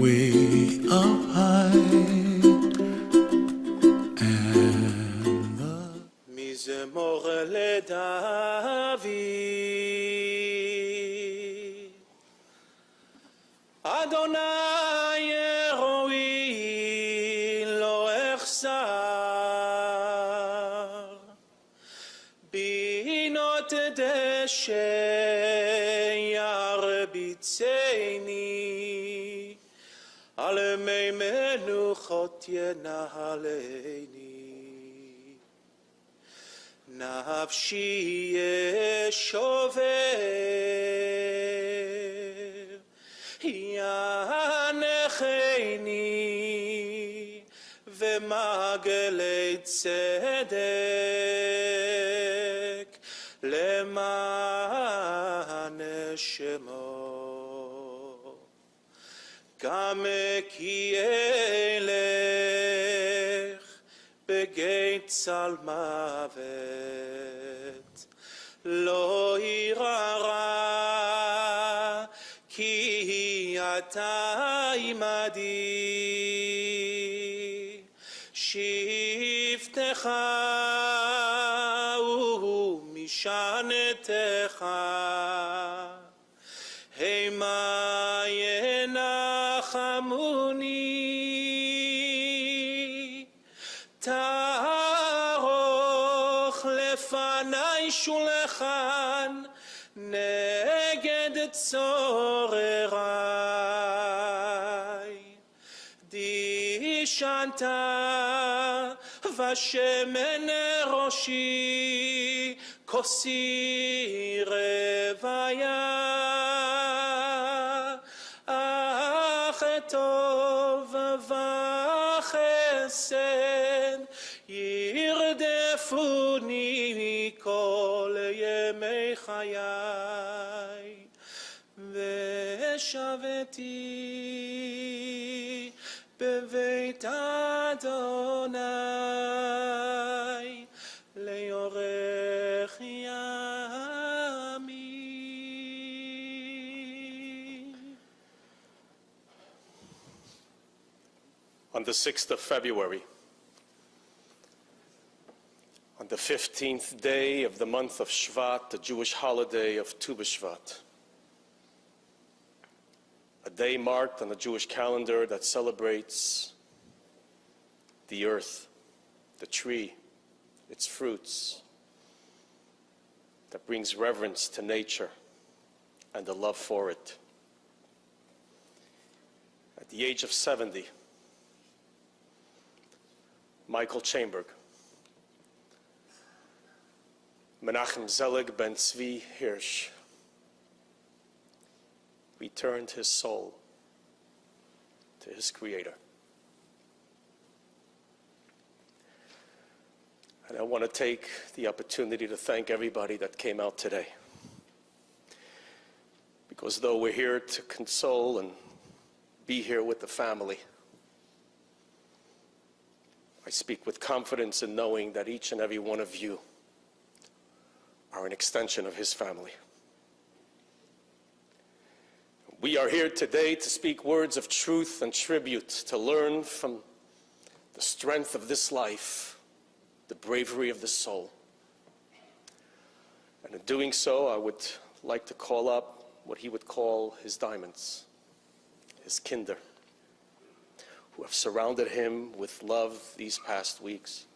way up high, and the Mizemor LeDavid Adonai Eroi Lo Echsar Binot Deshe Yarbitzeni Al Mei Menuchot Yenahaleini Nafshi Yeshover Yanecheni V'magelei tzedek Leman Shemo Gam ki elech Begeit Salmavet Lo irara Ki ata imadi Shiftecha u'mishanetecha Hema yenachamuni Taroch lefanai shulechan Neged tzorerai Dishanta Vashemen roshi Kosi revaya Achetov vachesed Yirdefuni kol yemei chayai Veshaveti beveit Adonai leorech yami. On the 6th of February, on the 15th day of the month of Shvat, the Jewish holiday of Tu B'Shvat, a day marked on the Jewish calendar that celebrates the earth, the tree, its fruits, that brings reverence to nature and a love for it. At the age of 70, Michael Chaimberg, Menachem Zelig ben Tzvi Hirsch, returned his soul to his Creator. And I want to take the opportunity to thank everybody that came out today. Because though we're here to console and be here with the family, I speak with confidence in knowing that each and every one of you are an extension of his family. We are here today to speak words of truth and tribute, to learn from the strength of this life, the bravery of the soul. And in doing so, I would like to call up what he would call his diamonds, his kinder, who have surrounded him with love these past weeks.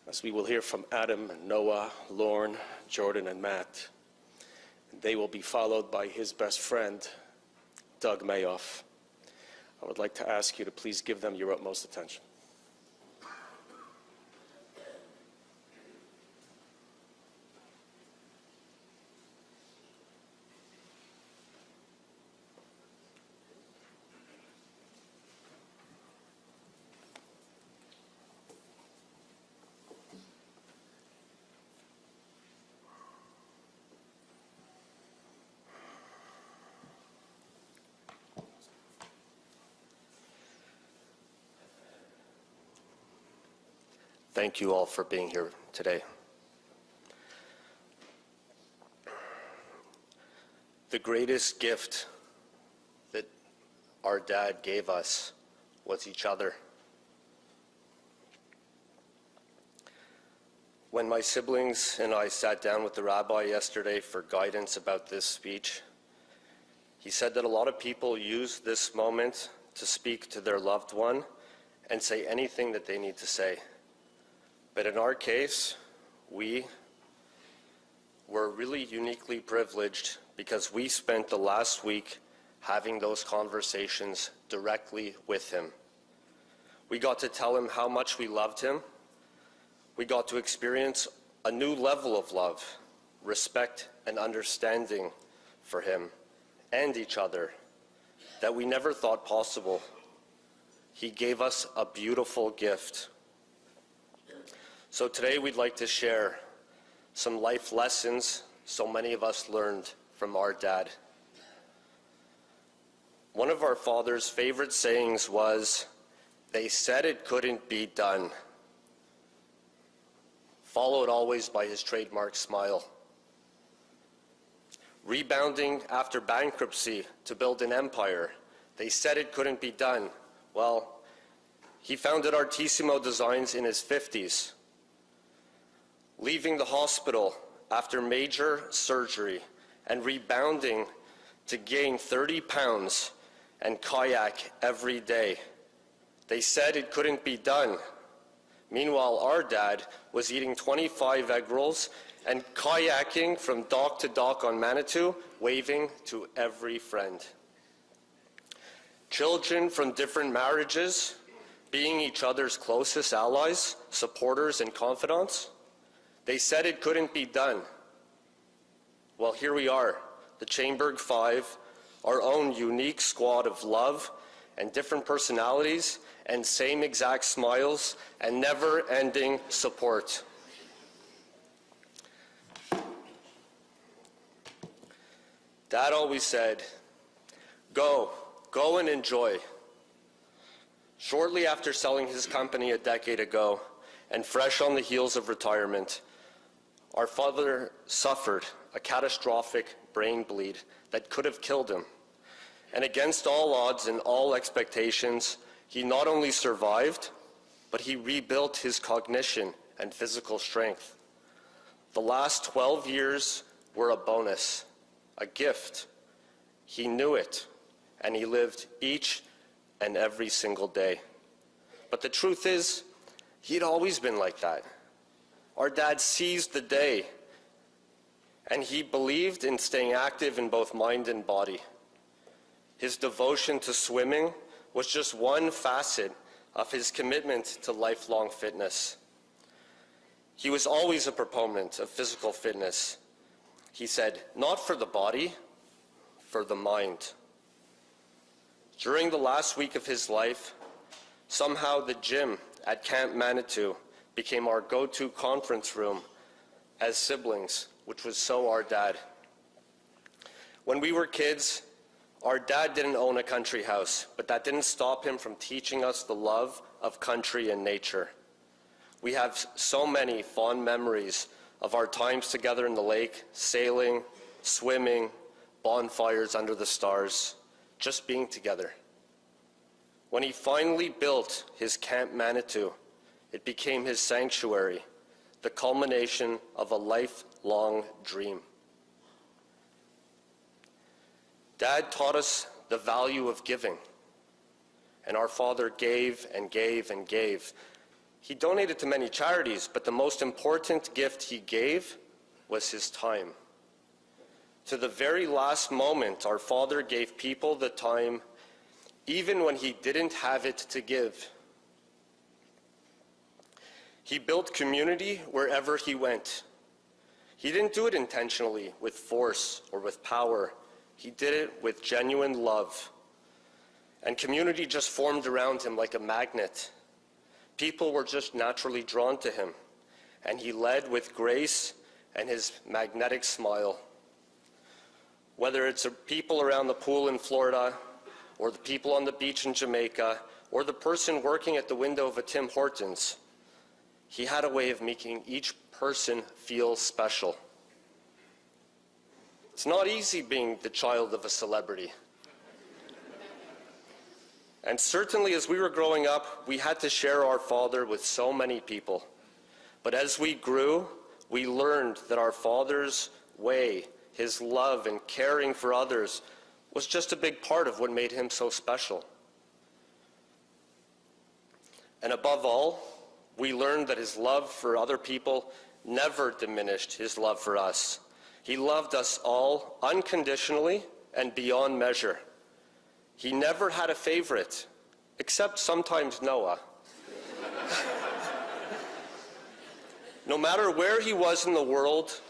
As we will hear from Adam and Noah, Lorne, Jordyn, and Matt. And they will be followed by his best friend, Doug Mayoff. I would like to ask you to please give them your utmost attention. Thank you all for being here today. The greatest gift that our dad gave us was each other. When my siblings and I sat down with the rabbi yesterday for guidance about this speech, he said that a lot of people use this moment to speak to their loved one and say anything that they need to say. But in our case, we were really uniquely privileged because we spent the last week having those conversations directly with him. We got to tell him how much we loved him. We got to experience a new level of love, respect, and understanding for him and each other that we never thought possible. He gave us a beautiful gift. So today we'd like to share some life lessons so many of us learned from our dad. One of our father's favorite sayings was, "They said it couldn't be done," followed always by his trademark smile. Rebounding after bankruptcy to build an empire. They said it couldn't be done. Well, he founded Artissimo Designs in his 50s. Leaving the hospital after major surgery and rebounding to gain 30 pounds and kayak every day. They said it couldn't be done. Meanwhile, our dad was eating 25 egg rolls and kayaking from dock to dock on Manitou, waving to every friend. Children from different marriages, being each other's closest allies, supporters, and confidants. They said it couldn't be done. Well, here we are, the Chaimberg Five, our own unique squad of love and different personalities and same exact smiles and never-ending support. Dad always said, go and enjoy. Shortly after selling his company a decade ago and fresh on the heels of retirement, our father suffered a catastrophic brain bleed that could have killed him. And against all odds and all expectations, he not only survived, but he rebuilt his cognition and physical strength. The last 12 years were a bonus, a gift. He knew it, and he lived each and every single day. But the truth is, he'd always been like that. Our dad seized the day, and he believed in staying active in both mind and body. His devotion to swimming was just one facet of his commitment to lifelong fitness. He was always a proponent of physical fitness. He said, not for the body, for the mind. During the last week of his life, somehow the gym at Camp Manitou became our go-to conference room as siblings, which was so our dad. When we were kids, our dad didn't own a country house, but that didn't stop him from teaching us the love of country and nature. We have so many fond memories of our times together in the lake, sailing, swimming, bonfires under the stars, just being together. When he finally built his Camp Manitou, it became his sanctuary, the culmination of a lifelong dream. Dad taught us the value of giving, and our father gave and gave and gave. He donated to many charities, but the most important gift he gave was his time. To the very last moment, our father gave people the time, even when he didn't have it to give. He built community wherever he went. He didn't do it intentionally with force or with power. He did it with genuine love. And community just formed around him like a magnet. People were just naturally drawn to him. And he led with grace and his magnetic smile. Whether it's the people around the pool in Florida, or the people on the beach in Jamaica, or the person working at the window of a Tim Hortons, he had a way of making each person feel special. It's not easy being the child of a celebrity. And certainly as we were growing up, we had to share our Father with so many people. But as we grew, we learned that our Father's way, his love and caring for others, was just a big part of what made him so special. And above all, we learned that his love for other people never diminished his love for us. He loved us all unconditionally and beyond measure. He never had a favorite, except sometimes Noah. No matter where he was in the world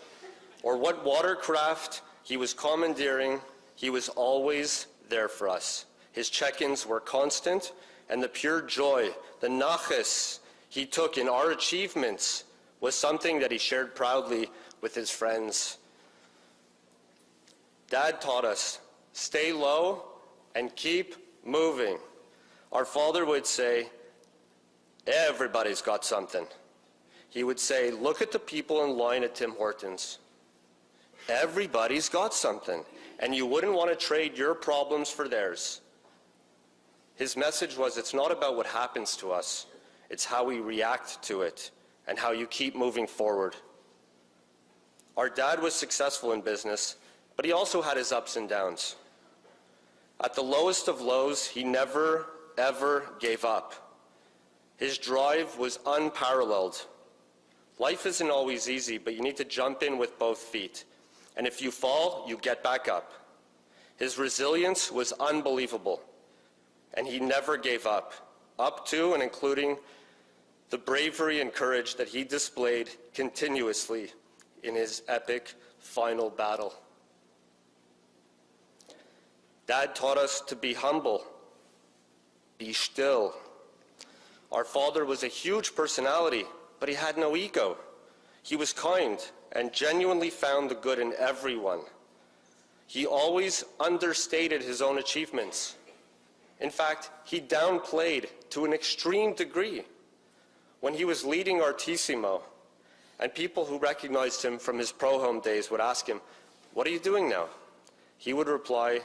or what watercraft he was commandeering, he was always there for us. His check-ins were constant, and the pure joy, the nachas he took in our achievements was something that he shared proudly with his friends. Dad taught us, stay low and keep moving. Our Father would say, everybody's got something. He would say, look at the people in line at Tim Hortons. Everybody's got something, and you wouldn't want to trade your problems for theirs. His message was, it's not about what happens to us, it's how we react to it and how you keep moving forward. Our dad was successful in business, but he also had his ups and downs. At the lowest of lows, he never, ever gave up. His drive was unparalleled. Life isn't always easy, but you need to jump in with both feet. And if you fall, you get back up. His resilience was unbelievable, and he never gave up to and including the bravery and courage that he displayed continuously in his epic final battle. Dad taught us to be humble, be still. Our Father was a huge personality, but he had no ego. He was kind and genuinely found the good in everyone. He always understated his own achievements. In fact, he downplayed to an extreme degree. When he was leading Artissimo, and people who recognized him from his pro-home days would ask him, what are you doing now? He would reply,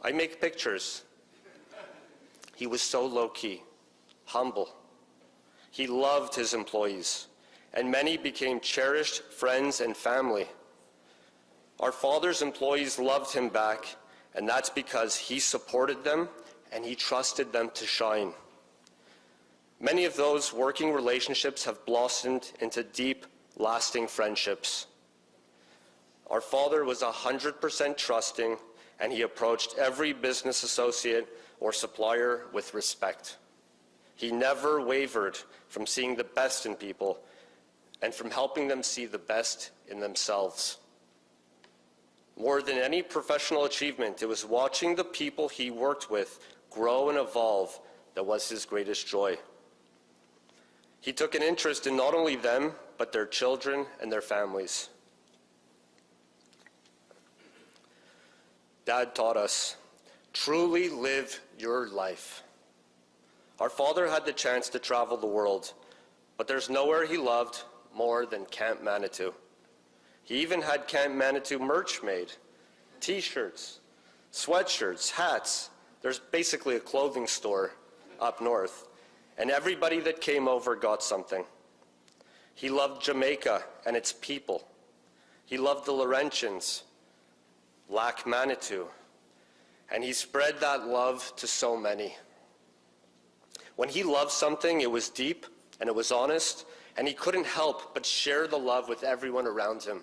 I make pictures. He was so low-key, humble. He loved his employees, and many became cherished friends and family. Our Father's employees loved him back, and that's because he supported them and he trusted them to shine. Many of those working relationships have blossomed into deep, lasting friendships. Our Father was 100% trusting, and he approached every business associate or supplier with respect. He never wavered from seeing the best in people and from helping them see the best in themselves. More than any professional achievement, it was watching the people he worked with grow and evolve that was his greatest joy. He took an interest in not only them, but their children and their families. Dad taught us, truly live your life. Our Father had the chance to travel the world, but there's nowhere he loved more than Camp Manitou. He even had Camp Manitou merch made, t-shirts, sweatshirts, hats. There's basically a clothing store up north, and everybody that came over got something. He loved Jamaica and its people. He loved the Laurentians, Lac Manitou, and he spread that love to so many. When he loved something, it was deep and it was honest, and he couldn't help but share the love with everyone around him.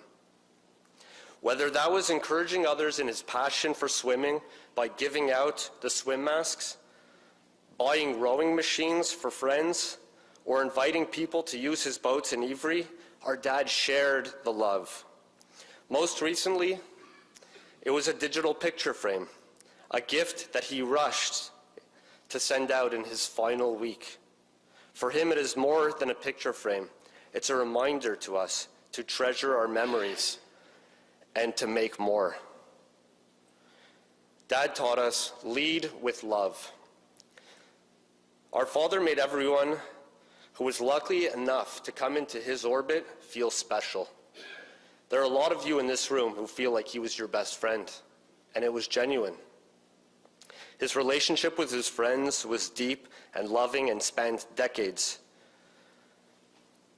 Whether that was encouraging others in his passion for swimming by giving out the swim masks, buying rowing machines for friends, or inviting people to use his boats in Ivry, our dad shared the love. Most recently, it was a digital picture frame, a gift that he rushed to send out in his final week. For him, it is more than a picture frame. It's a reminder to us to treasure our memories and to make more. Dad taught us, lead with love. Our Father made everyone who was lucky enough to come into his orbit feel special. There are a lot of you in this room who feel like he was your best friend, and it was genuine. His relationship with his friends was deep and loving and spanned decades.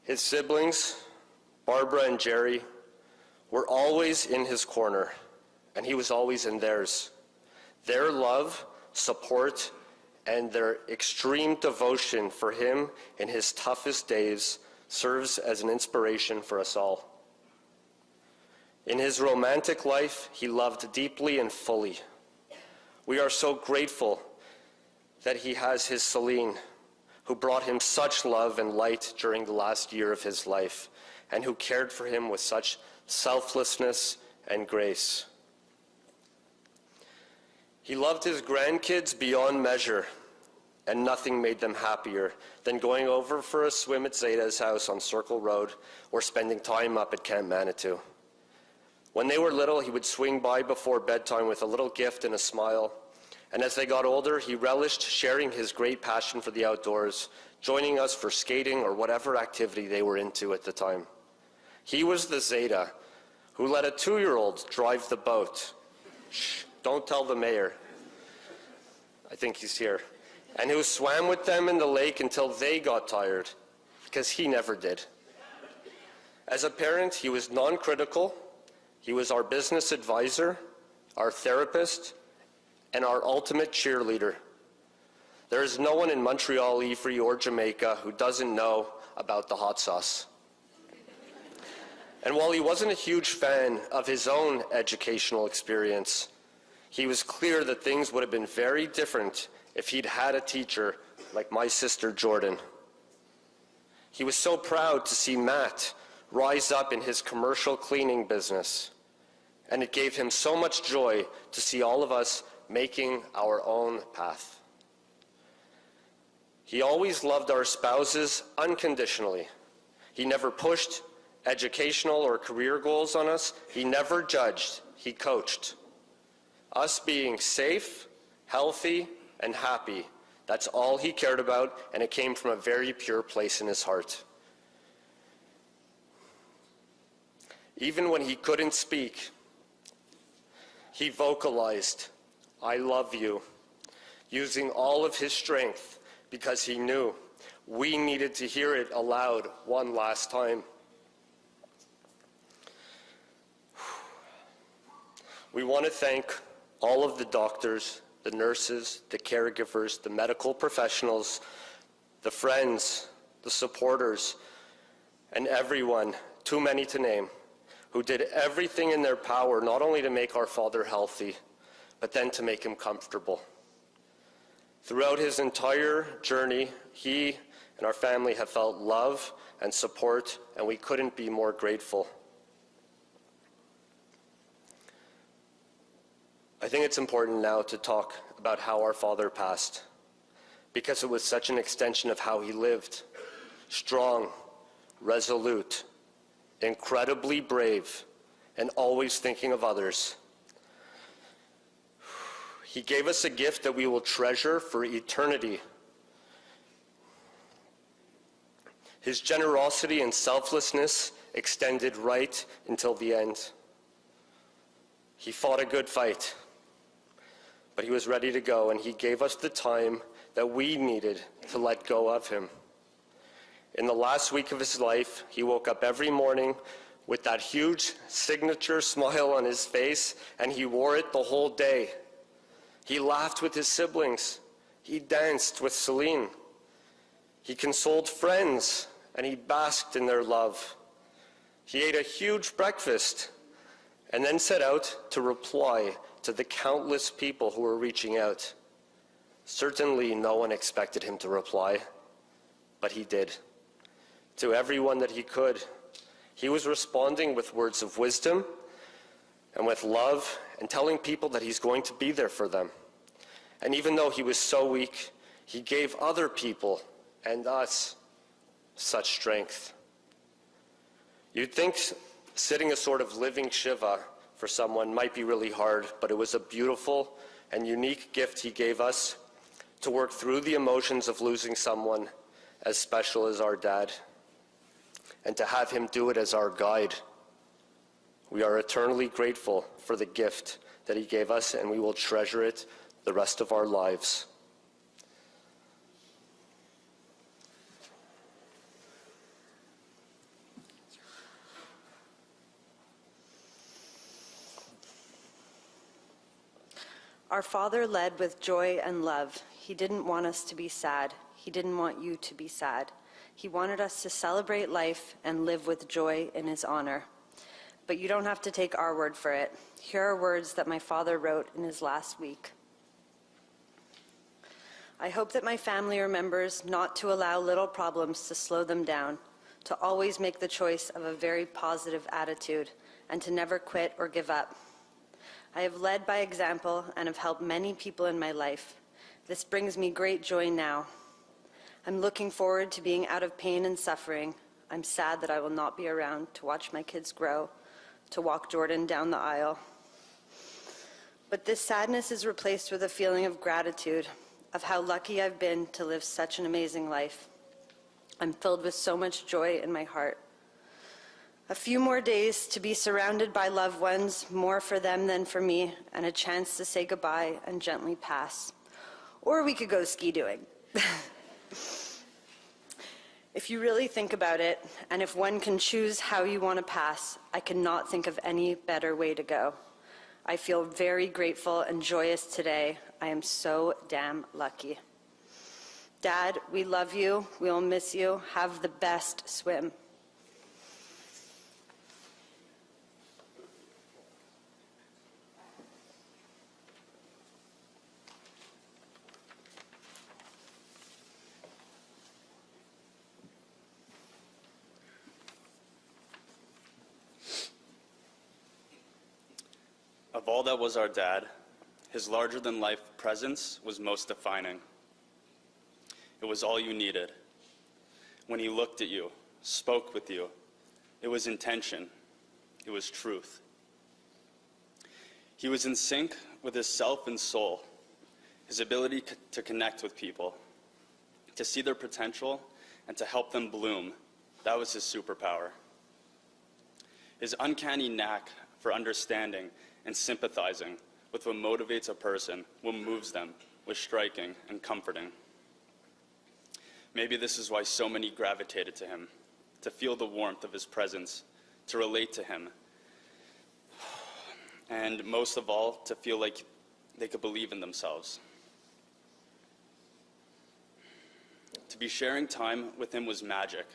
His siblings, Barbra and Gertie, were always in his corner, and he was always in theirs. Their love, support, and their extreme devotion for him in his toughest days serves as an inspiration for us all. In his romantic life, he loved deeply and fully. We are so grateful that he has his Celine, who brought him such love and light during the last year of his life, and who cared for him with such selflessness and grace. He loved his grandkids beyond measure, and nothing made them happier than going over for a swim at Zaida's house on Circle Road or spending time up at Camp Manitou. When they were little, he would swing by before bedtime with a little gift and a smile. And as they got older, he relished sharing his great passion for the outdoors, joining us for skating or whatever activity they were into at the time. He was the Zaida who let a 2-year-old drive the boat. Shh, don't tell the mayor. I think he's here. And who swam with them in the lake until they got tired, because he never did. As a parent, he was non-critical. He was our business advisor, our therapist, and our ultimate cheerleader. There is no one in Montreal, Ifree, or Jamaica who doesn't know about the hot sauce. And while he wasn't a huge fan of his own educational experience, he was clear that things would have been very different if he'd had a teacher like my sister Jordyn. He was so proud to see Matt rise up in his commercial cleaning business, and it gave him so much joy to see all of us making our own path. He always loved our spouses unconditionally. He never pushed educational or career goals on us. He never judged. He coached. Us being safe, healthy, and happy, that's all he cared about, and it came from a very pure place in his heart. Even when he couldn't speak, he vocalized, "I love you," using all of his strength because he knew we needed to hear it aloud one last time. We want to thank all of the doctors, the nurses, the caregivers, the medical professionals, the friends, the supporters, and everyone, too many to name, who did everything in their power not only to make our father healthy, but then to make him comfortable. Throughout his entire journey, he and our family have felt love and support, and we couldn't be more grateful. I think it's important now to talk about how our father passed, because it was such an extension of how he lived. Strong, resolute, incredibly brave, and always thinking of others. He gave us a gift that we will treasure for eternity. His generosity and selflessness extended right until the end. He fought a good fight, but he was ready to go, and he gave us the time that we needed to let go of him. In the last week of his life, he woke up every morning with that huge signature smile on his face, and he wore it the whole day. He laughed with his siblings. He danced with Celine. He consoled friends, and he basked in their love. He ate a huge breakfast and then set out to reply to the countless people who were reaching out. Certainly no one expected him to reply, but he did. To everyone that he could, he was responding with words of wisdom and with love, and telling people that he's going to be there for them. And even though he was so weak, he gave other people and us such strength. You'd think sitting a sort of living Shiva for someone might be really hard, but it was a beautiful and unique gift he gave us to work through the emotions of losing someone as special as our dad, and to have him do it as our guide. We are eternally grateful for the gift that he gave us, and we will treasure it the rest of our lives. Our Father led with joy and love. He didn't want us to be sad. He didn't want you to be sad. He wanted us to celebrate life and live with joy in his honor. But you don't have to take our word for it. Here are words that my father wrote in his last week. I hope that my family remembers not to allow little problems to slow them down, to always make the choice of a very positive attitude, and to never quit or give up. I have led by example and have helped many people in my life. This brings me great joy now. I'm looking forward to being out of pain and suffering. I'm sad that I will not be around to watch my kids grow, to walk Jordyn down the aisle. But this sadness is replaced with a feeling of gratitude, of how lucky I've been to live such an amazing life. I'm filled with so much joy in my heart. A few more days to be surrounded by loved ones, more for them than for me, and a chance to say goodbye and gently pass. Or we could go ski doing. If you really think about it, and if one can choose how you want to pass, I cannot think of any better way to go. I feel very grateful and joyous today. I am so damn lucky. Dad, we love you. We'll miss you. Have the best swim. Of all that was our dad, his larger-than-life presence was most defining. It was all you needed. When he looked at you, spoke with you, it was intention, it was truth. He was in sync with his self and soul, his ability to connect with people, to see their potential, and to help them bloom. That was his superpower. His uncanny knack for understanding and sympathizing with what motivates a person, what moves them, was striking and comforting. Maybe this is why so many gravitated to him, to feel the warmth of his presence, to relate to him, and most of all, to feel like they could believe in themselves. To be sharing time with him was magic.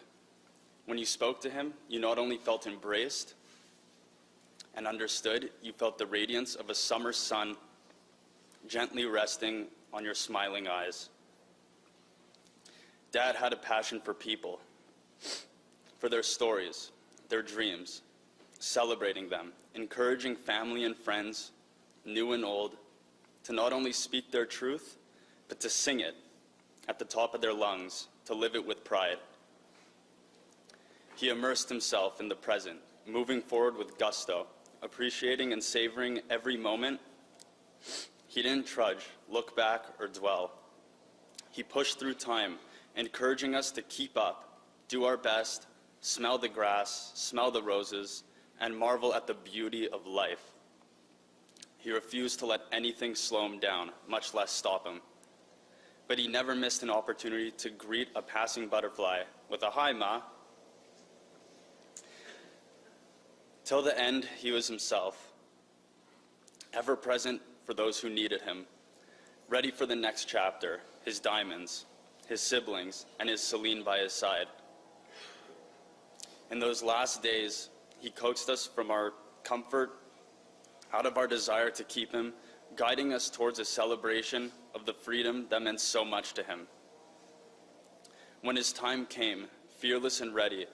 When you spoke to him, you not only felt embraced and understood, you felt the radiance of a summer sun gently resting on your smiling eyes. Dad had a passion for people, for their stories, their dreams, celebrating them, encouraging family and friends, new and old, to not only speak their truth, but to sing it at the top of their lungs, to live it with pride. He immersed himself in the present, moving forward with gusto, appreciating and savoring every moment. He didn't trudge, look back, or dwell. He pushed through time, encouraging us to keep up, do our best, smell the grass, smell the roses, and marvel at the beauty of life. He refused to let anything slow him down, much less stop him. But he never missed an opportunity to greet a passing butterfly with a "Hi, Ma." Till the end, he was himself, ever present for those who needed him, ready for the next chapter, his diamonds, his siblings, and his Celine by his side. In those last days, he coaxed us from our comfort, out of our desire to keep him, guiding us towards a celebration of the freedom that meant so much to him. When his time came, fearless and ready,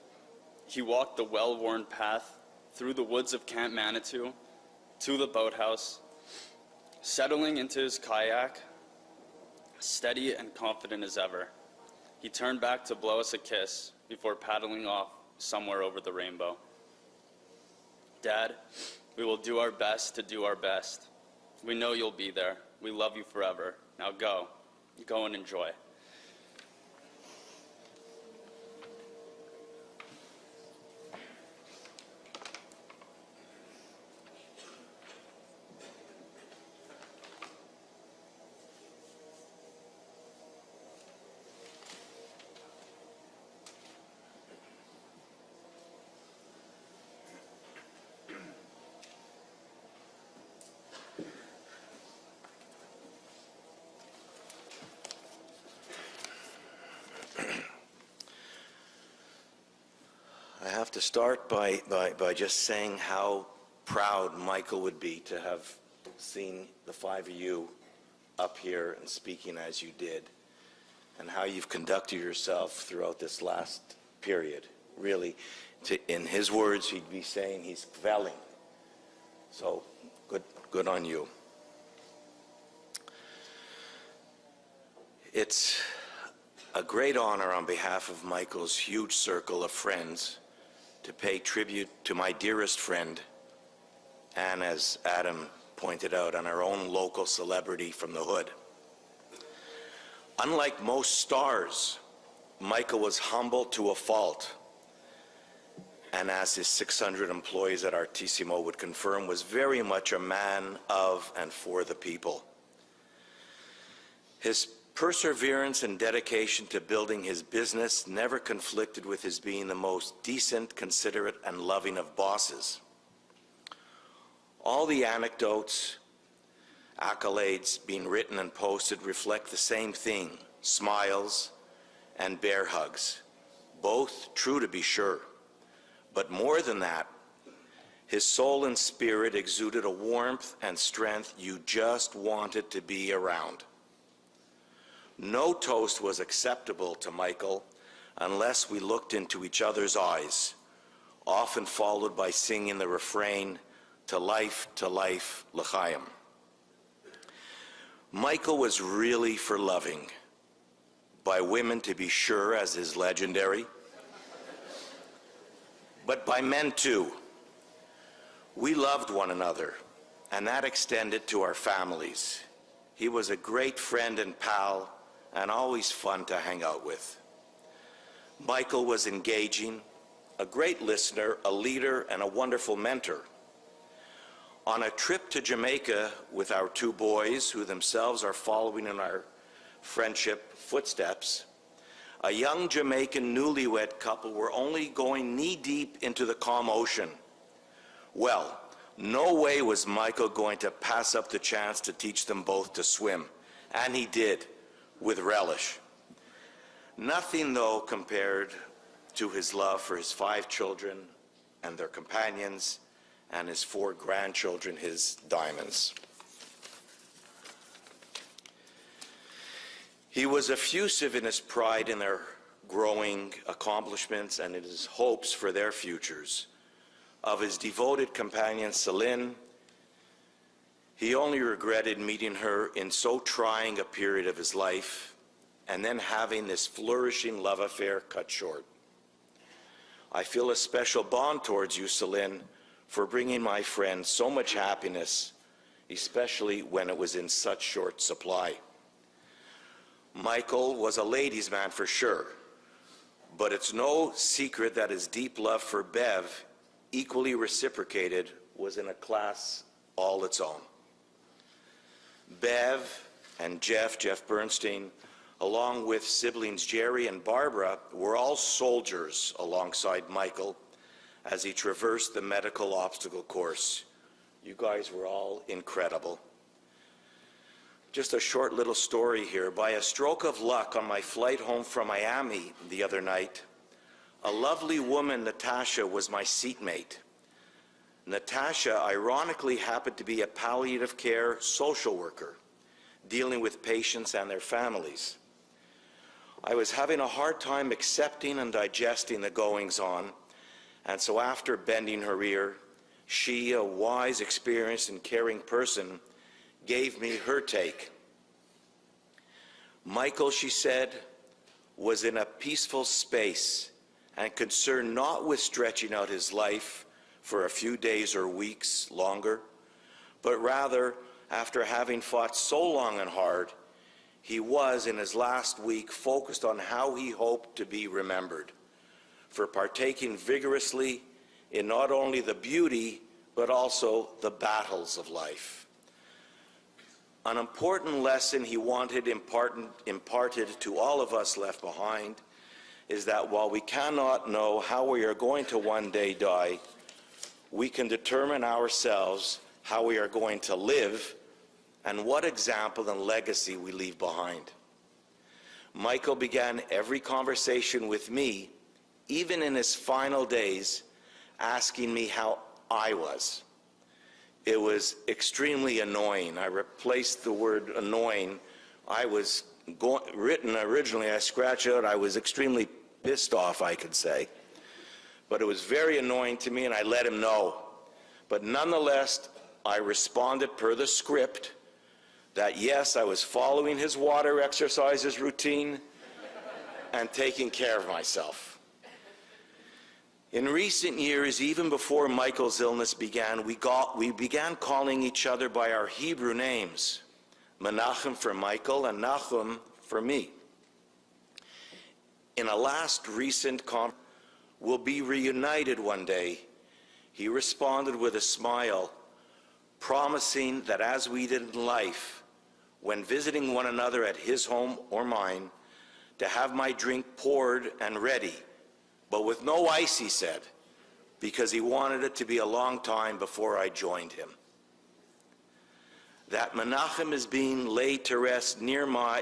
he walked the well-worn path through the woods of Camp Manitou to the boathouse, settling into his kayak, steady and confident as ever. He turned back to blow us a kiss before paddling off somewhere over the rainbow. Dad, we will do our best to do our best. We know you'll be there. We love you forever. Now go and enjoy. to start by just saying how proud Michael would be to have seen the five of you up here and speaking as you did, and how you've conducted yourself throughout this last period. Really, in his words, he'd be saying he's kvelling. So good on you. It's a great honor on behalf of Michael's huge circle of friends to pay tribute to my dearest friend, and as Adam pointed out, on our own local celebrity from the hood. Unlike most stars, Michael was humble to a fault, and as his 600 employees at Artissimo would confirm, was very much a man of and for the people. His perseverance and dedication to building his business never conflicted with his being the most decent, considerate, and loving of bosses. All the anecdotes, accolades being written and posted reflect the same thing: smiles and bear hugs, both true to be sure. But more than that, his soul and spirit exuded a warmth and strength you just wanted to be around. No toast was acceptable to Michael unless we looked into each other's eyes, often followed by singing the refrain, to life, l'chaim. Michael was really for loving, by women to be sure, as is legendary, but by men too. We loved one another, and that extended to our families. He was a great friend and pal, and always fun to hang out with. Michael was engaging, a great listener, a leader, and a wonderful mentor. On a trip to Jamaica with our two boys, who themselves are following in our friendship footsteps, a young Jamaican newlywed couple were only going knee-deep into the calm ocean. Well, no way was Michael going to pass up the chance to teach them both to swim, and he did, with relish. Nothing, though, compared to his love for his 5 children and their companions, and his 4 grandchildren, his diamonds. He was effusive in his pride in their growing accomplishments and in his hopes for their futures. Of his devoted companion, Celine, he only regretted meeting her in so trying a period of his life, and then having this flourishing love affair cut short. I feel a special bond towards you, Celine, for bringing my friend so much happiness, especially when it was in such short supply. Michael was a ladies' man for sure, but it's no secret that his deep love for Bev, equally reciprocated, was in a class all its own. Bev and Jeff Bernstein, along with siblings Gertie and Barbra, were all soldiers alongside Michael as he traversed the medical obstacle course. You guys were all incredible. Just a short little story here. By a stroke of luck on my flight home from Miami the other night, a lovely woman, Natasha, was my seatmate. Natasha, ironically, happened to be a palliative care social worker, dealing with patients and their families. I was having a hard time accepting and digesting the goings-on, and so after bending her ear, she, a wise, experienced, and caring person, gave me her take. Michael, she said, was in a peaceful space and concerned not with stretching out his life for a few days or weeks longer, but rather, after having fought so long and hard, he was, in his last week, focused on how he hoped to be remembered, for partaking vigorously in not only the beauty, but also the battles of life. An important lesson he wanted imparted to all of us left behind is that while we cannot know how we are going to one day die, we can determine ourselves how we are going to live and what example and legacy we leave behind. Michael began every conversation with me even in his final days, asking me how I was. It was extremely annoying. I replaced the word annoying. I was written originally, I scratched out, I was extremely pissed off, I could say. But it was very annoying to me, and I let him know. But nonetheless, I responded per the script that yes, I was following his water exercises routine and taking care of myself. In recent years, even before Michael's illness began, we began calling each other by our Hebrew names, Menachem for Michael and Nachum for me. In a last recent conference, we'll be reunited one day, he responded with a smile, promising that as we did in life, when visiting one another at his home or mine, to have my drink poured and ready, but with no ice, he said, because he wanted it to be a long time before I joined him. That Menachem is being laid to rest nearby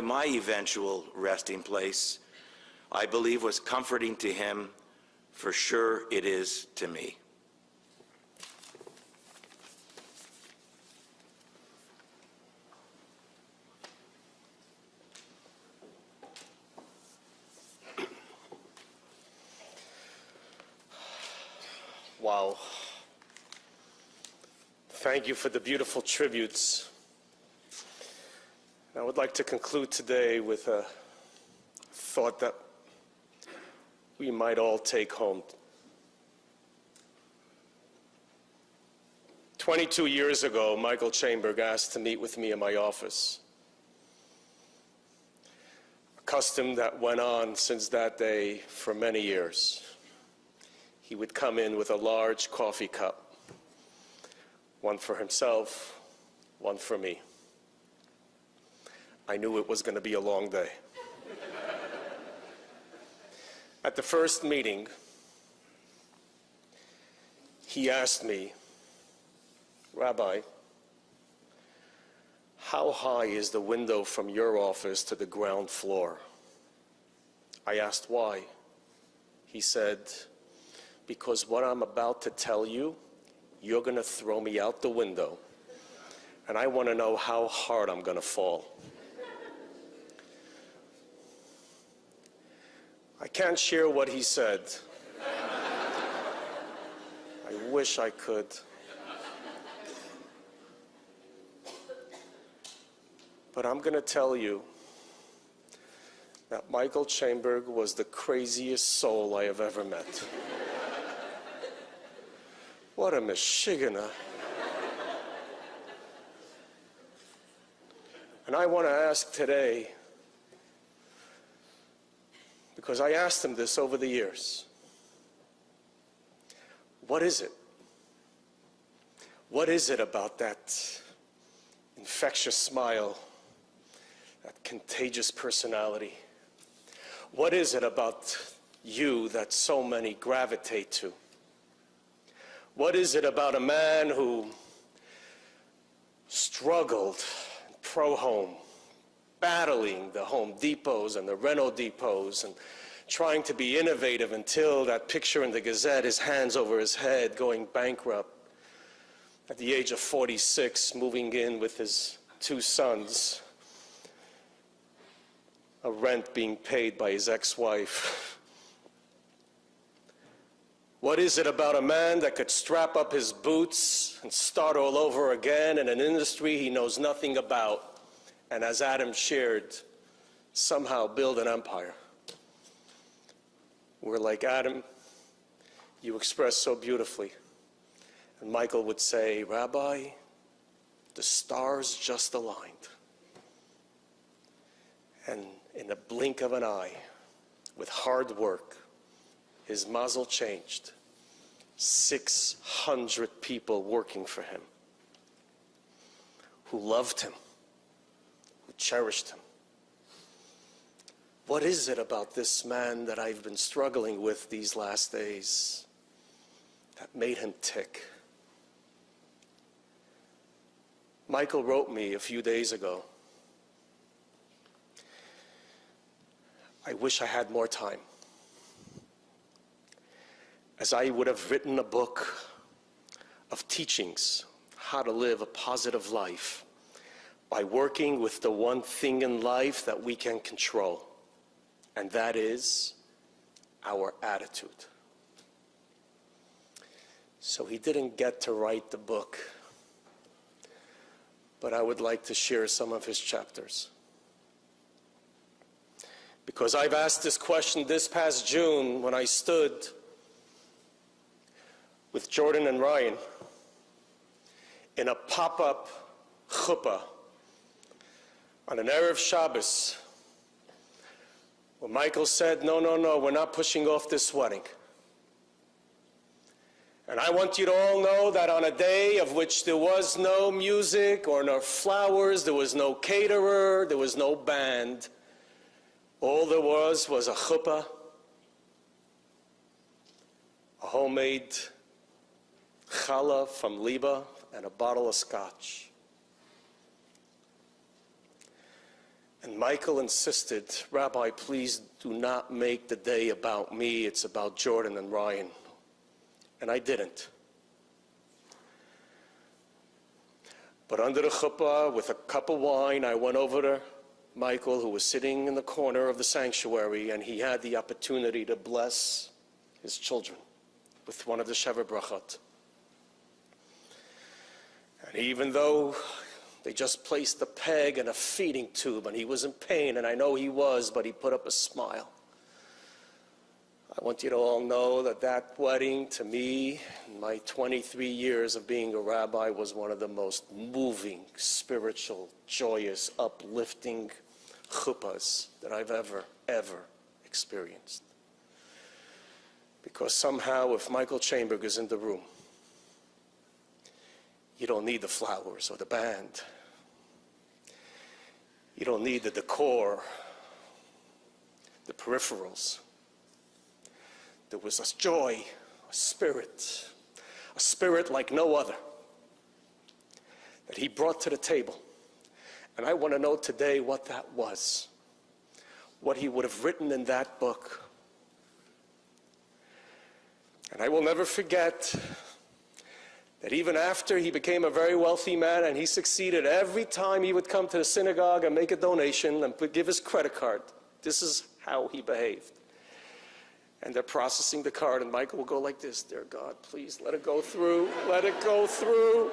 my eventual resting place, I believe was comforting to him. For sure it is to me. Wow. Thank you for the beautiful tributes. I would like to conclude today with a thought that we might all take home. 22 years ago, Michael Chaimberg asked to meet with me in my office. A custom that went on since that day for many years. He would come in with a large coffee cup, one for himself, one for me. I knew it was going to be a long day. At the first meeting, he asked me, Rabbi, how high is the window from your office to the ground floor? I asked why. He said, because what I'm about to tell you, you're going to throw me out the window, and I want to know how hard I'm going to fall. I can't share what he said. I wish I could. But I'm going to tell you that Michael Chaimberg was the craziest soul I have ever met. What a Michigana. And I want to ask today, because I asked him this over the years, what is it? What is it about that infectious smile, that contagious personality? What is it about you that so many gravitate to? What is it about a man who struggled pro-home, battling the Home Depots and the Renault Depots and trying to be innovative until that picture in the Gazette, his hands over his head, going bankrupt. At the age of 46, moving in with his two sons, a rent being paid by his ex-wife. What is it about a man that could strap up his boots and start all over again in an industry he knows nothing about, and as Adam shared, somehow build an empire? We're like, Adam, you express so beautifully. And Michael would say, Rabbi, the stars just aligned. And in the blink of an eye, with hard work, his mazel changed. 600 people working for him, who loved him, who cherished him. What is it about this man that I've been struggling with these last days that made him tick? Michael wrote me a few days ago, I wish I had more time. as I would have written a book of teachings, how to live a positive life by working with the one thing in life that we can control, and that is our attitude. So he didn't get to write the book, but I would like to share some of his chapters. Because I've asked this question this past June when I stood with Jordyn and Ryan in a pop-up chuppah on an Erev Shabbos, where Michael said, no, we're not pushing off this wedding. And I want you to all know that on a day of which there was no music or no flowers, there was no caterer, there was no band, all there was a chuppah, a homemade challah from Liba, and a bottle of scotch. And Michael insisted, Rabbi, please do not make the day about me. It's about Jordyn and Ryan. And I didn't. But under the chuppah, with a cup of wine, I went over to Michael, who was sitting in the corner of the sanctuary, and he had the opportunity to bless his children with one of the Sheva Brachot. And even though they just placed a peg and a feeding tube, and he was in pain, and I know he was, but he put up a smile. I want you to all know that that wedding, to me, in my 23 years of being a rabbi, was one of the most moving, spiritual, joyous, uplifting chuppahs that I've ever experienced. Because somehow, if Michael Chaimberg is in the room, you don't need the flowers or the band. You don't need the decor, the peripherals. There was a joy, a spirit like no other that he brought to the table. And I want to know today what that was, what he would have written in that book. And I will never forget that even after he became a very wealthy man and he succeeded, every time he would come to the synagogue and make a donation and give his credit card, this is how he behaved. And they're processing the card, and Michael will go like this, dear God, please let it go through, let it go through.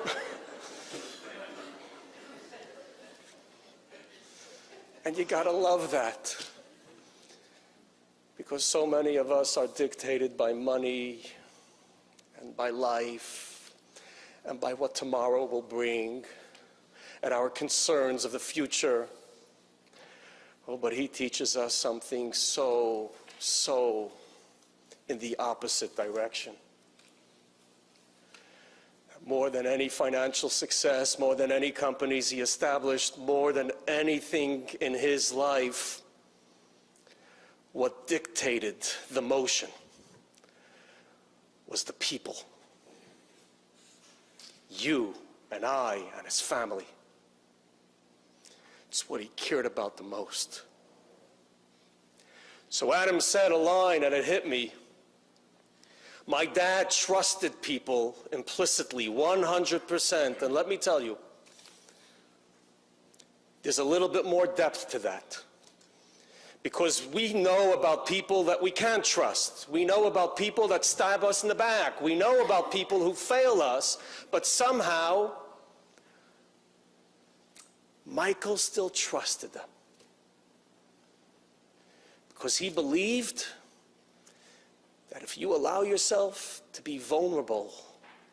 And you gotta love that. Because so many of us are dictated by money and by life and by what tomorrow will bring and our concerns of the future. Oh, but he teaches us something so in the opposite direction. More than any financial success, more than any companies he established, more than anything in his life, what dictated the motion was the people. You and I and his family. It's what he cared about the most. So Adam said a line and it hit me. My dad trusted people implicitly, 100%. And let me tell you, there's a little bit more depth to that. Because we know about people that we can't trust. We know about people that stab us in the back. We know about people who fail us. But somehow, Michael still trusted them. Because he believed that if you allow yourself to be vulnerable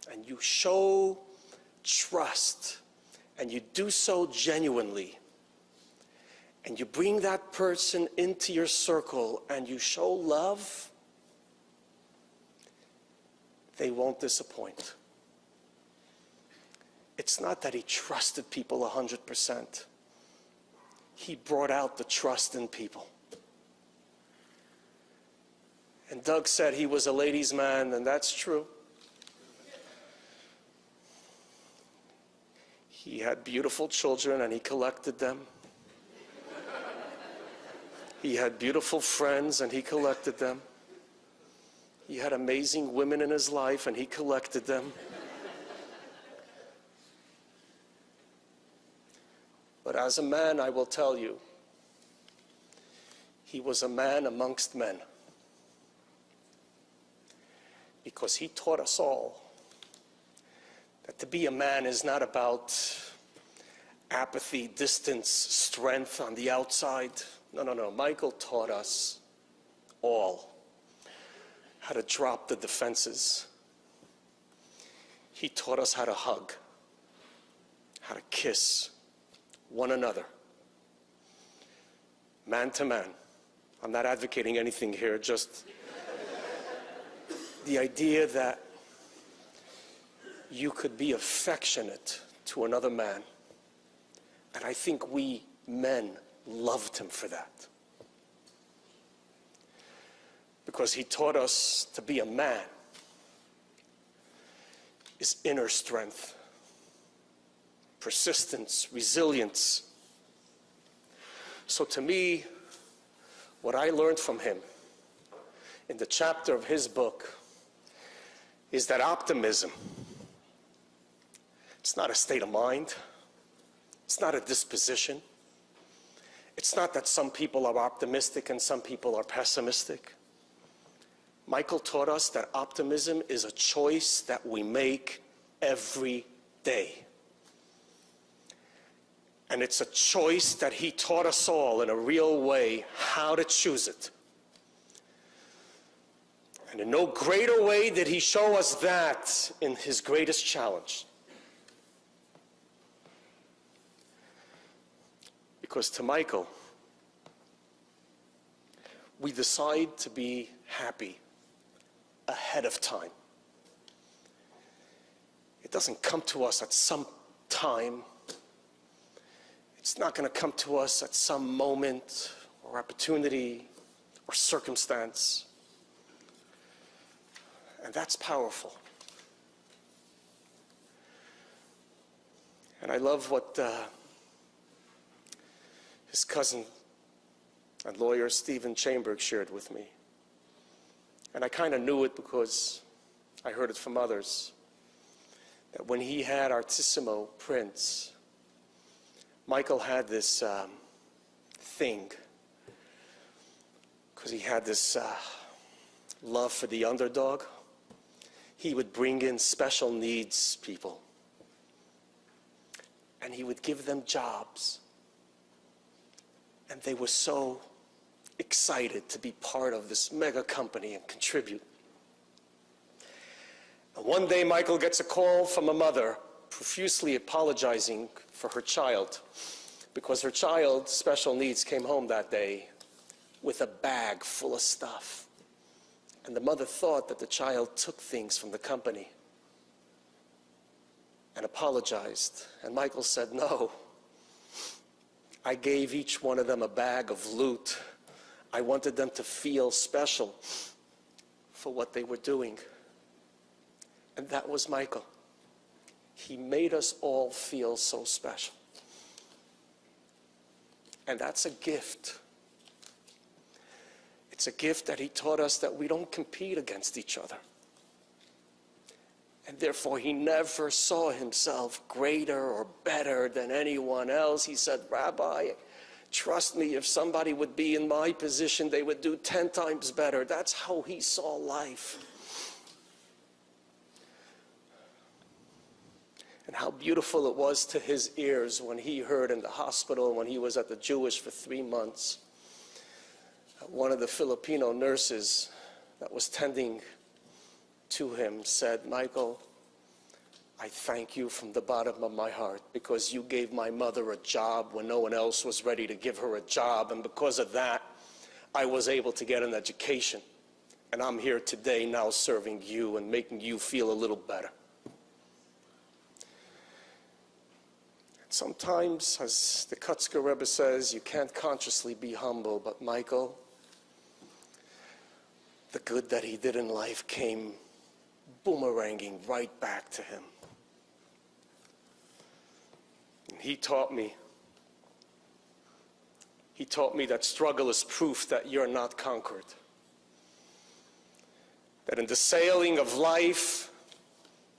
and you show trust and you do so genuinely and you bring that person into your circle and you show love, they won't disappoint. It's not that he trusted people 100%. He brought out the trust in people. And Doug said he was a ladies' man, and that's true. He had beautiful children, and he collected them. He had beautiful friends, and he collected them. He had amazing women in his life, and he collected them. But as a man, I will tell you, he was a man amongst men. Because he taught us all that to be a man is not about apathy, distance, strength on the outside. No. Michael taught us all how to drop the defenses. He taught us how to hug, how to kiss one another, man to man. I'm not advocating anything here, just the idea that you could be affectionate to another man. And I think we men loved him for that. Because he taught us to be a man is inner strength, persistence, resilience. So to me, what I learned from him in the chapter of his book is that optimism, it's not a state of mind. It's not a disposition. It's not that some people are optimistic and some people are pessimistic. Michael taught us that optimism is a choice that we make every day. And it's a choice that he taught us all in a real way how to choose it. And in no greater way did he show us that in his greatest challenge. Because to Michael, we decide to be happy ahead of time. It doesn't come to us at some time. It's not going to come to us at some moment or opportunity or circumstance. And that's powerful. And I love what his cousin and lawyer Bev Chaimberg shared with me. And I kind of knew it because I heard it from others, that when he had Artissimo prints, Michael had this thing, because he had this love for the underdog. He would bring in special needs people, and he would give them jobs. And they were so excited to be part of this mega company and contribute. And one day, Michael gets a call from a mother profusely apologizing for her child because her child's special needs came home that day with a bag full of stuff. And the mother thought that the child took things from the company and apologized. And Michael said, "No, I gave each one of them a bag of loot. I wanted them to feel special for what they were doing." And that was Michael. He made us all feel so special. And that's a gift. It's a gift that he taught us that we don't compete against each other. And therefore, he never saw himself greater or better than anyone else. He said, "Rabbi, trust me, if somebody would be in my position, they would do 10 times better." That's how he saw life. And how beautiful it was to his ears when he heard in the hospital, when he was at the Jewish for 3 months, one of the Filipino nurses that was tending to him said, "Michael, I thank you from the bottom of my heart because you gave my mother a job when no one else was ready to give her a job. And because of that, I was able to get an education. And I'm here today now serving you and making you feel a little better." Sometimes, as the Kutzker Rebbe says, you can't consciously be humble, but Michael, the good that he did in life came boomeranging right back to him. And he taught me that struggle is proof that you're not conquered. that in the sailing of life,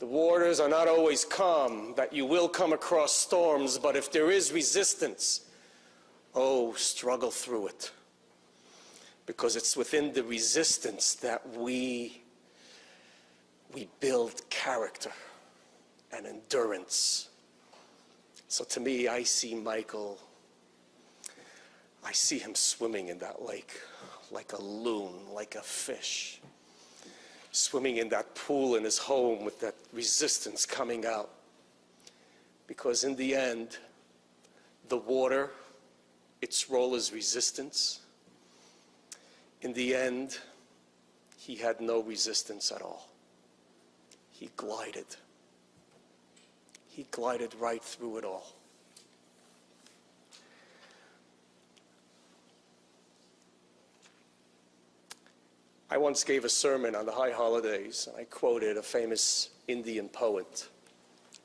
the waters are not always calm, that you will come across storms, but if there is resistance, oh, struggle through it. Because it's within the resistance that we build character and endurance. So to me, I see Michael, I see him swimming in that lake like a loon, like a fish, swimming in that pool in his home with that resistance coming out. Because in the end, the water, its role is resistance. In the end, he had no resistance at all. He glided. He glided right through it all. I once gave a sermon on the high holidays, and I quoted a famous Indian poet,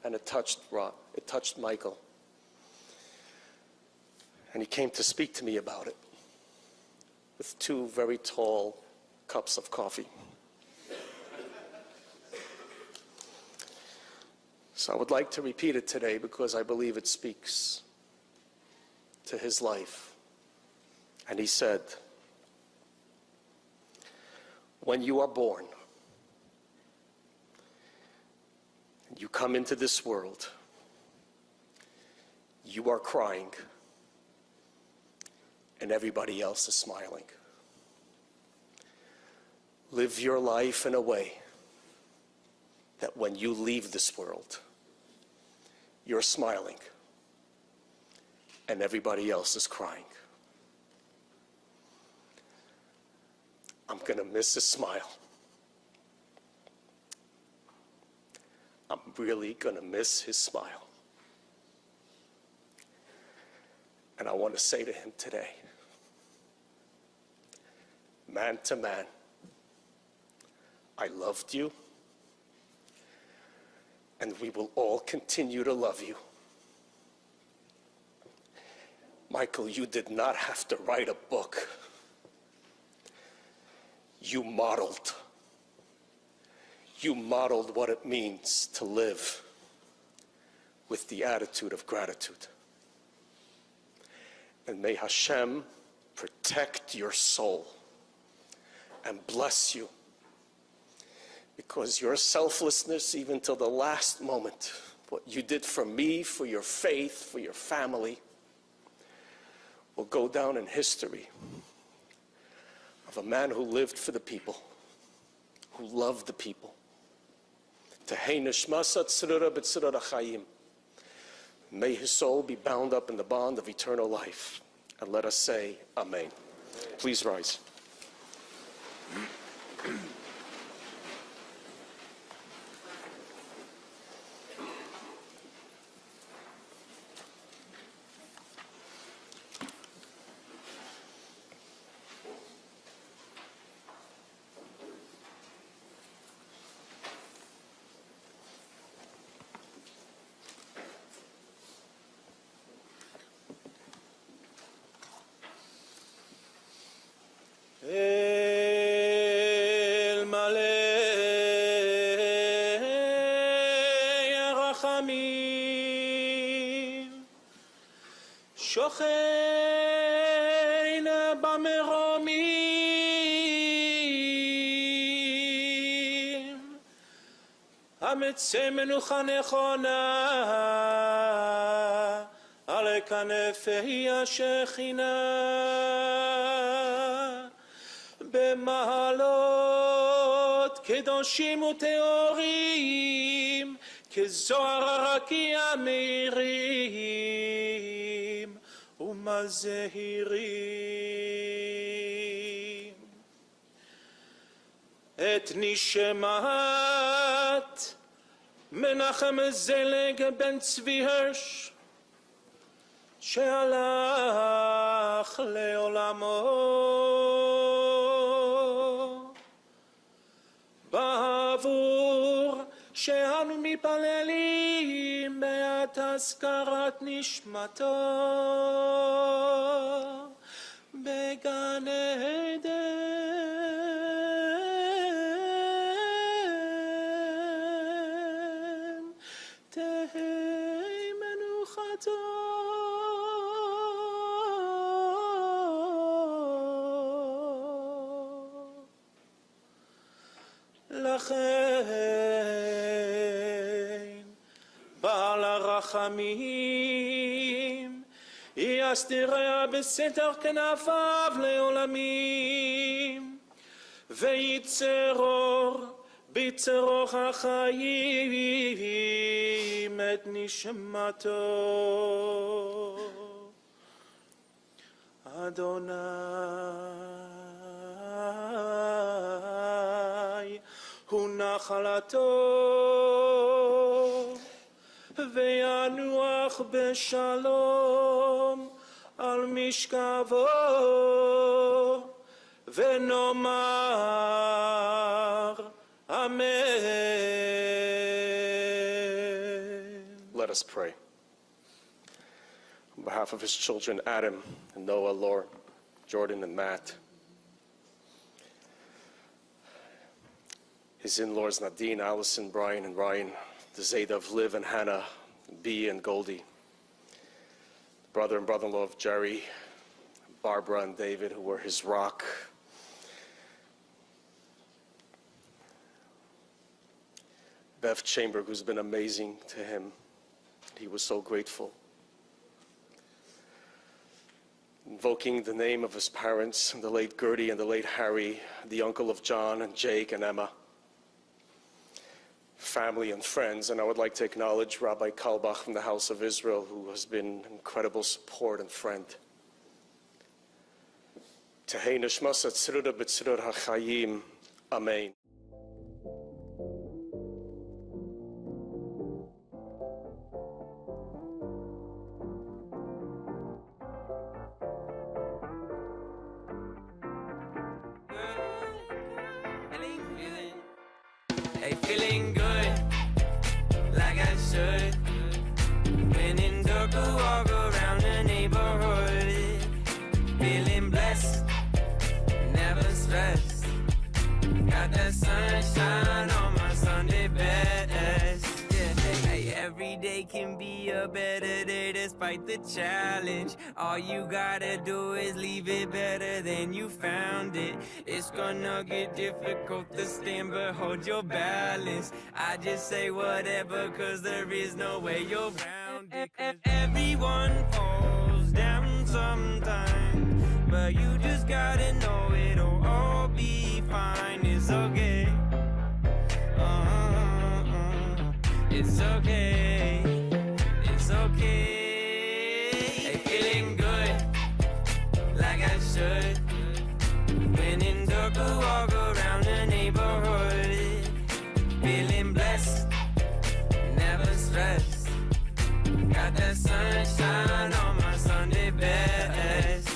and it touched Michael. And he came to speak to me about it with 2 very tall cups of coffee. So I would like to repeat it today because I believe it speaks to his life. And he said, when you are born, and you come into this world, you are crying, and everybody else is smiling. Live your life in a way that when you leave this world, you're smiling, and everybody else is crying. I'm going to miss his smile. I'm really going to miss his smile. And I want to say to him today, man to man, I loved you, and we will all continue to love you. Michael, you did not have to write a book. You modeled what it means to live with the attitude of gratitude. And may Hashem protect your soul and bless you, because your selflessness, even till the last moment, what you did for me, for your faith, for your family, will go down in history of a man who lived for the people, who loved the people. Tehei nishmasa tzrura b'tzrura chayim. May his soul be bound up in the bond of eternal life. And let us say, Amen. Please rise. El malei rachamim shochein bameromim hametzeh menucha nechona ale kanefei השכינה במעלות קדושים וטהורים כזוהר הרקיע מאירים ומזהירים את נשמת מנחם זלג בן צבי הרש שהלך לעולמו בעבור שאנו מתפללים בעת אזכרת נשמתו בגן עדן לכן בעל הרחמים יסתיריה בסתר כנפיו לעולמים ויצרור בצרוך החיים את נשמתו. אדוני הוא נחלתו וינוח בשלום על משכבו ונאמר אמן. Let us pray. On behalf of his children, Adam and Noah, Lord, Jordyn and Matt, his in-laws, Nadine, Allison, Brian and Ryan, the Zaida of Liv and Hannah, B and Goldie, brother and brother-in-law of Gertie, Barbra and David, who were his rock. Bev Chaimberg, who's been amazing to him. He was so grateful. Invoking the name of his parents, the late Gertie and the late Harry, the uncle of John and Jake and Emma, family and friends. And I would like to acknowledge Rabbi Kalbach from the House of Israel, who has been incredible support and friend. Tehei nishmas atzruda b'tzrur hachayim. Amen. Hey, feeling good, like I should. When in dark, I walk around the neighborhood. Feeling blessed, never stressed. Got that sunshine on my Sunday best. Yeah, hey, every day can be a better day despite the challenge. All you gotta do is leave it better than you found it. It's gonna get difficult to stand, but hold your balance. I just say whatever, cause there is no way you're round it. Everyone falls down sometime, but you just gotta know it'll all be fine. It's okay. It's okay. It's okay. Hey, feeling good, like I should. When in dark, I walk around the neighborhood. Feeling blessed, never stressed. Got that sunshine on my Sunday best.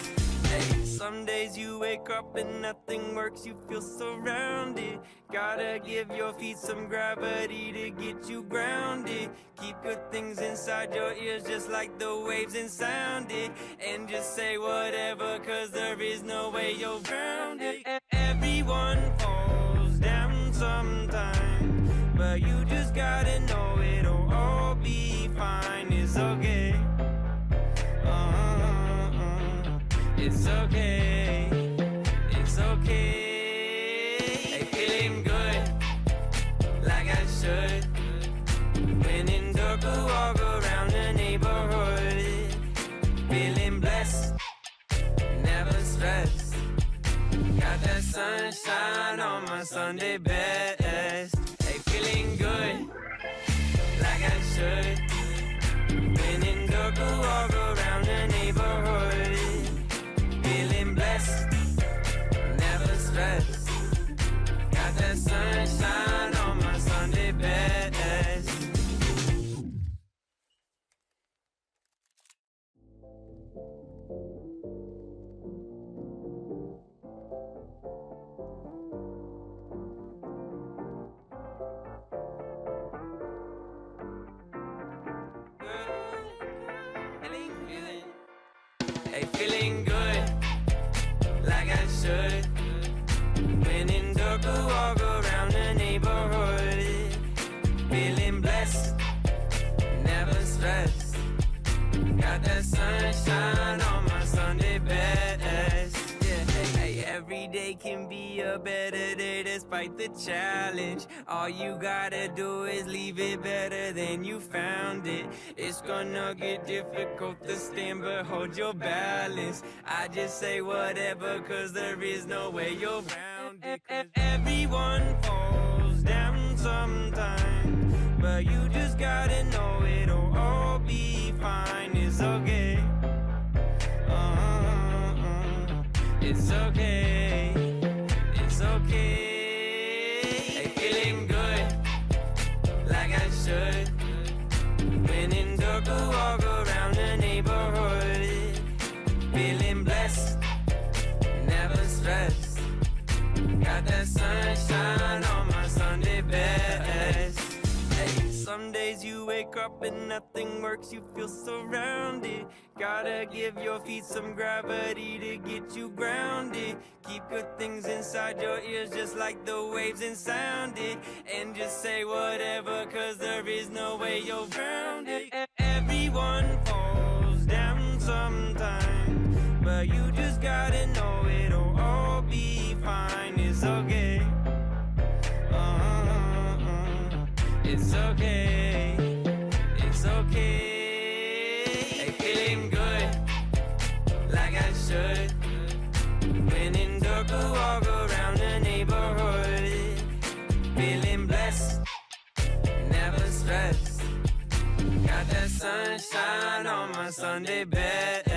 Hey, some days you wake up and nothing works, you feel surrounded. Gotta give your feet some gravity to get you grounded. Keep good things inside your ears just like the waves and sound it. And just say whatever, cause there is no way you're grounded. Everyone falls down sometime, but you just gotta know it'll all be fine. It's okay. It's okay. It's okay. Hey, feeling good, like I should. When in dark, I walk around the neighborhood. Feeling blessed, never stressed. Got that sunshine on my Sunday best. Hey, feeling good, like I should. When in dark, I walk around the neighborhood. Feeling blessed, never stressed. Got that sunshine on my Sunday best. Hey, feeling good, like I should. When in dark, I walk around the neighborhood. Feeling blessed, never stressed. Got that sunshine on my Sunday best. Yeah, hey, Every day can be a better day despite the challenge. All you gotta do is leave it better than you found it. It's gonna get difficult to stand, but hold your balance. I just say whatever, cause there is no way you're around it. Everyone falls down sometimes, but you just gotta know it'll all be fine. It's okay. It's okay. It's okay. Hey, feeling good, like I should. When in dark, I walk around the neighborhood. Feeling blessed, never stressed. Got that sunshine on my Sunday best. Hey, some days you wake up and nothing works, you feel surrounded. Gotta give your feet some gravity to get you grounded. Keep good things inside your ears just like the waves and sound it. And just say whatever, cause there is no way you're grounded. Everyone falls down sometimes, but you just gotta know it'll all be fine. It's okay. It's okay. It's okay. Hey, feeling good, like I should. When in dark, I walk around the neighborhood. Feeling blessed, never stressed. Got that sunshine on my Sunday best.